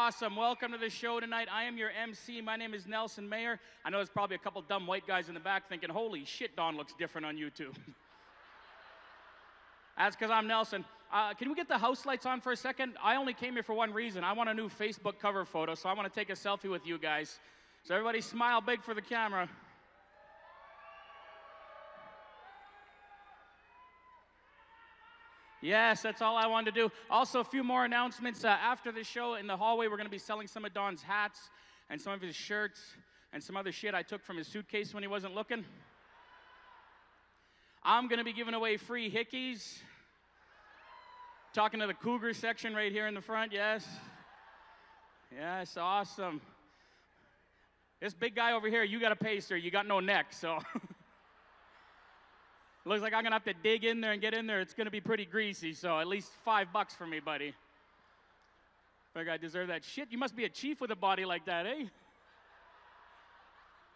awesome. Welcome to the show tonight. I am your MC. My name is Nelson Mayer. I know there's probably a couple dumb white guys in the back thinking, holy shit, Don looks different on YouTube. That's because I'm Nelson. Can we get the house lights on for a second? I only came here for one reason. I want a new Facebook cover photo, so I want to take a selfie with you guys. So everybody smile big for the camera. Yes, that's all I wanted to do. Also, a few more announcements. After the show in the hallway, we're going to be selling some of Don's hats and some of his shirts and some other shit I took from his suitcase when he wasn't looking. I'm going to be giving away free hickeys. Talking to the cougar section right here in the front, yes. Yes, awesome. This big guy over here, you got to pay, sir. You got no neck, so... Looks like I'm going to have to dig in there and get in there. It's going to be pretty greasy, so at least $5 for me, buddy. Figure I deserve that shit. You must be a chief with a body like that, eh?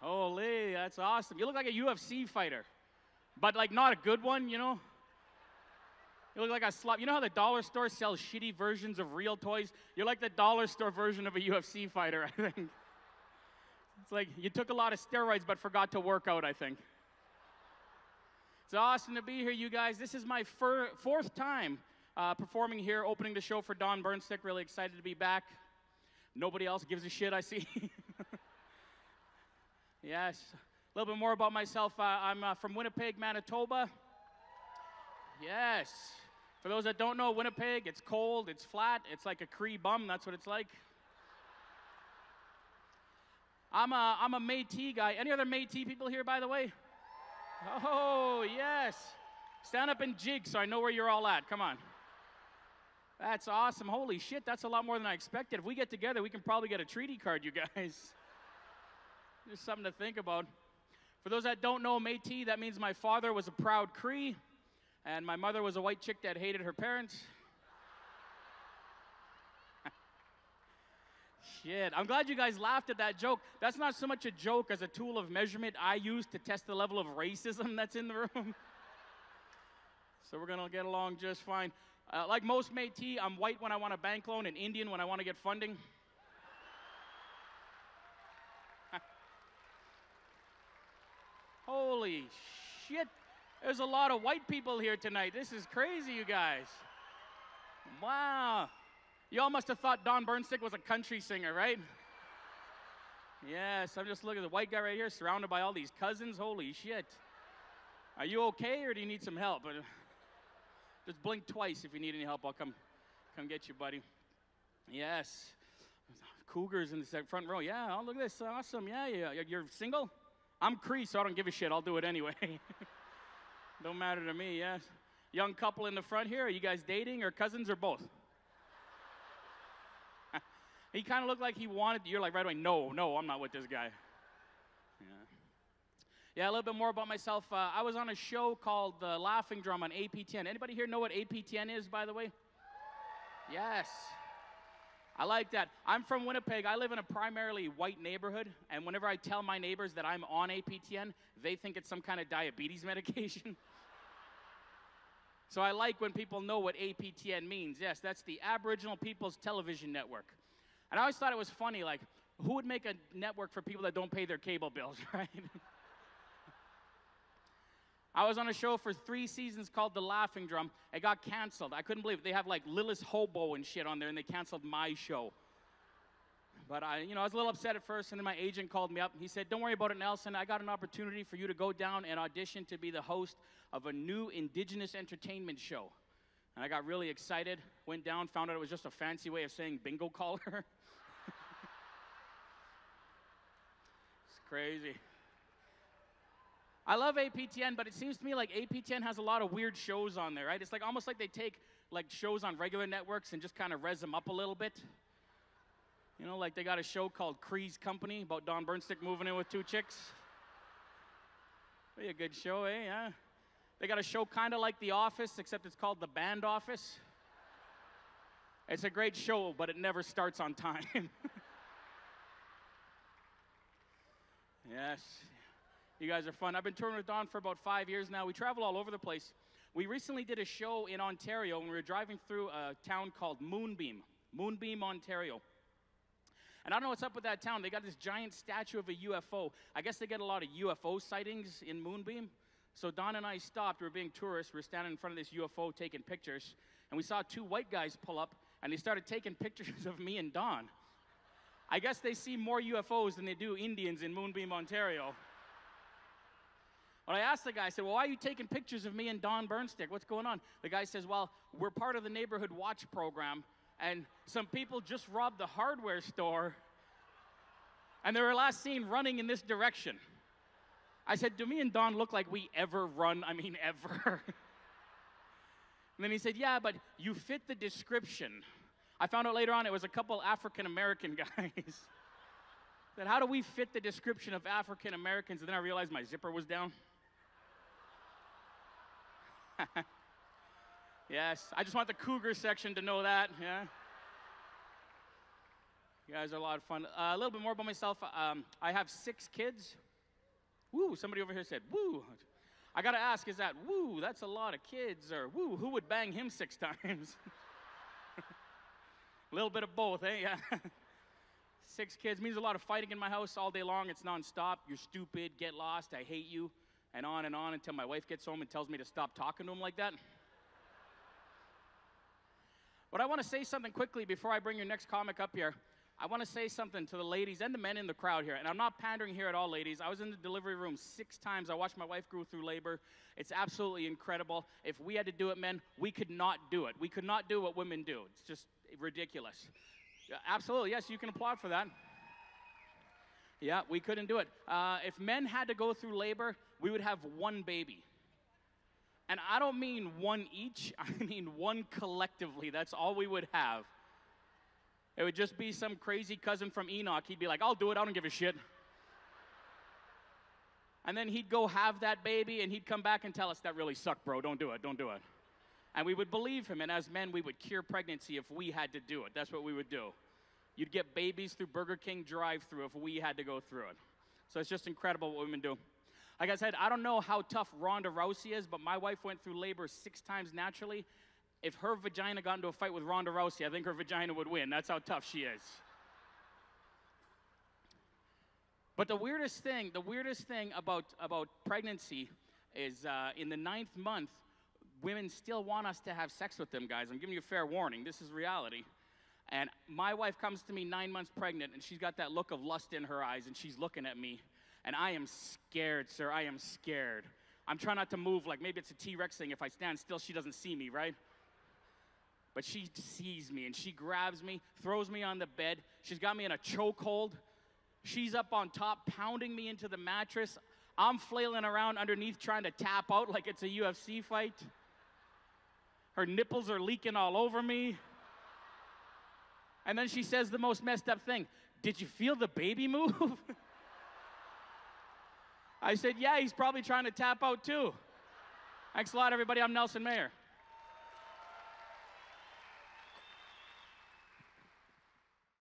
Holy, that's awesome. You look like a UFC fighter, but like not a good one, you know? You look like a slop. You know how the dollar store sells shitty versions of real toys? You're like the dollar store version of a UFC fighter, I think. It's like you took a lot of steroids but forgot to work out, I think. It's awesome to be here, you guys. This is my fourth time performing here, opening the show for Don Burnstick. Really excited to be back. Nobody else gives a shit, I see. Yes. A little bit more about myself. I'm from Winnipeg, Manitoba. Yes. For those that don't know, Winnipeg, it's cold, it's flat, it's like a Cree bum. That's what it's like. I'm a Métis guy. Any other Métis people here, by the way? Oh, yes. Stand up and jig so I know where you're all at. Come on. That's awesome. Holy shit, that's a lot more than I expected. If we get together, we can probably get a treaty card, you guys. Just something to think about. For those that don't know Métis, that means my father was a proud Cree, and my mother was a white chick that hated her parents. Shit, I'm glad you guys laughed at that joke. That's not so much a joke as a tool of measurement I use to test the level of racism that's in the room. So we're going to get along just fine. Like most Métis, I'm white when I want a bank loan and Indian when I want to get funding. Holy shit, there's a lot of white people here tonight. This is crazy, you guys. Wow. You all must have thought Don Burnstick was a country singer, right? Yes, I'm just looking at the white guy right here surrounded by all these cousins. Holy shit. Are you okay or do you need some help? Just blink twice if you need any help. I'll come get you, buddy. Yes. Cougars in the front row. Yeah, oh, look at this. Awesome. Yeah. You're single? I'm Cree, so I don't give a shit. I'll do it anyway. Don't matter to me, yes. Young couple in the front here. Are you guys dating or cousins or both? He kind of looked like he wanted, you're like right away, no, I'm not with this guy. Yeah, a little bit more about myself. I was on a show called The Laughing Drum on APTN. Anybody here know what APTN is, by the way? Yes. I like that. I'm from Winnipeg. I live in a primarily white neighborhood, and whenever I tell my neighbors that I'm on APTN, they think it's some kind of diabetes medication. So I like when people know what APTN means. Yes, that's the Aboriginal People's Television Network. And I always thought it was funny, like, who would make a network for people that don't pay their cable bills, right? I was on a show for 3 seasons called The Laughing Drum. It got canceled. I couldn't believe it. They have, like, Lillis Hobo and shit on there, and they canceled my show. But, I was a little upset at first, and then my agent called me up. He said, don't worry about it, Nelson. I got an opportunity for you to go down and audition to be the host of a new Indigenous entertainment show. And I got really excited, went down, found out it was just a fancy way of saying bingo caller. It's crazy. I love APTN, but it seems to me like APTN has a lot of weird shows on there, right? It's like almost like they take like shows on regular networks and just kind of res them up a little bit. You know, like they got a show called Cree's Company about Don Burnstick moving in with 2 chicks. Be a good show, eh? Yeah. They got a show kind of like The Office, except it's called The Band Office. It's a great show, but it never starts on time. Yes. You guys are fun. I've been touring with Don for about 5 years now. We travel all over the place. We recently did a show in Ontario when we were driving through a town called Moonbeam, Ontario. And I don't know what's up with that town. They got this giant statue of a UFO. I guess they get a lot of UFO sightings in Moonbeam. So Don and I stopped. We were being tourists. We were standing in front of this UFO taking pictures. And we saw two white guys pull up, and they started taking pictures of me and Don. I guess they see more UFOs than they do Indians in Moonbeam, Ontario. But I asked the guy, I said, well, why are you taking pictures of me and Don Burnstick? What's going on? The guy says, well, we're part of the neighborhood watch program, and some people just robbed the hardware store, and they were last seen running in this direction. I said, do me and Don look like we ever run? I mean, ever. And then he said, yeah, but you fit the description. I found out later on it was a couple African-American guys. Said, how do we fit the description of African-Americans? And then I realized my zipper was down. Yes, I just want the cougar section to know that, yeah. You guys are a lot of fun. A little bit more about myself. I have 6 kids. Woo, somebody over here said, woo. I gotta ask, is that, woo, that's a lot of kids, or woo, who would bang him 6 times? A little bit of both, eh? Yeah. 6 kids means a lot of fighting in my house all day long. It's nonstop. You're stupid, get lost, I hate you, and on until my wife gets home and tells me to stop talking to him like that. But I want to say something quickly before I bring your next comic up here. I want to say something to the ladies and the men in the crowd here. And I'm not pandering here at all, ladies. I was in the delivery room 6 times. I watched my wife go through labor. It's absolutely incredible. If we had to do it, men, we could not do it. We could not do what women do. It's just ridiculous. Yeah, absolutely, yes, you can applaud for that. Yeah, we couldn't do it. If men had to go through labor, we would have 1 baby. And I don't mean 1 each, I mean 1 collectively. That's all we would have. It would just be some crazy cousin from Enoch. He'd be like, I'll do it, I don't give a shit. And then he'd go have that baby, and he'd come back and tell us, that really sucked, bro, don't do it, don't do it. And we would believe him, and as men, we would cure pregnancy if we had to do it. That's what we would do. You'd get babies through Burger King drive-thru if we had to go through it. So it's just incredible what women do. Like I said, I don't know how tough Ronda Rousey is, but my wife went through labor 6 times naturally. If her vagina got into a fight with Ronda Rousey, I think her vagina would win. That's how tough she is. But the weirdest thing about pregnancy is in the 9th month, women still want us to have sex with them, guys. I'm giving you a fair warning. This is reality. And my wife comes to me 9 months pregnant, and she's got that look of lust in her eyes, and she's looking at me. And I am scared, sir. I am scared. I'm trying not to move like maybe it's a T-Rex thing. If I stand still, she doesn't see me, right? But she sees me, and she grabs me, throws me on the bed. She's got me in a chokehold. She's up on top, pounding me into the mattress. I'm flailing around underneath trying to tap out like it's a UFC fight. Her nipples are leaking all over me. And then she says the most messed up thing. Did you feel the baby move? I said, yeah, he's probably trying to tap out too. Thanks a lot, everybody. I'm Nelson Mayer.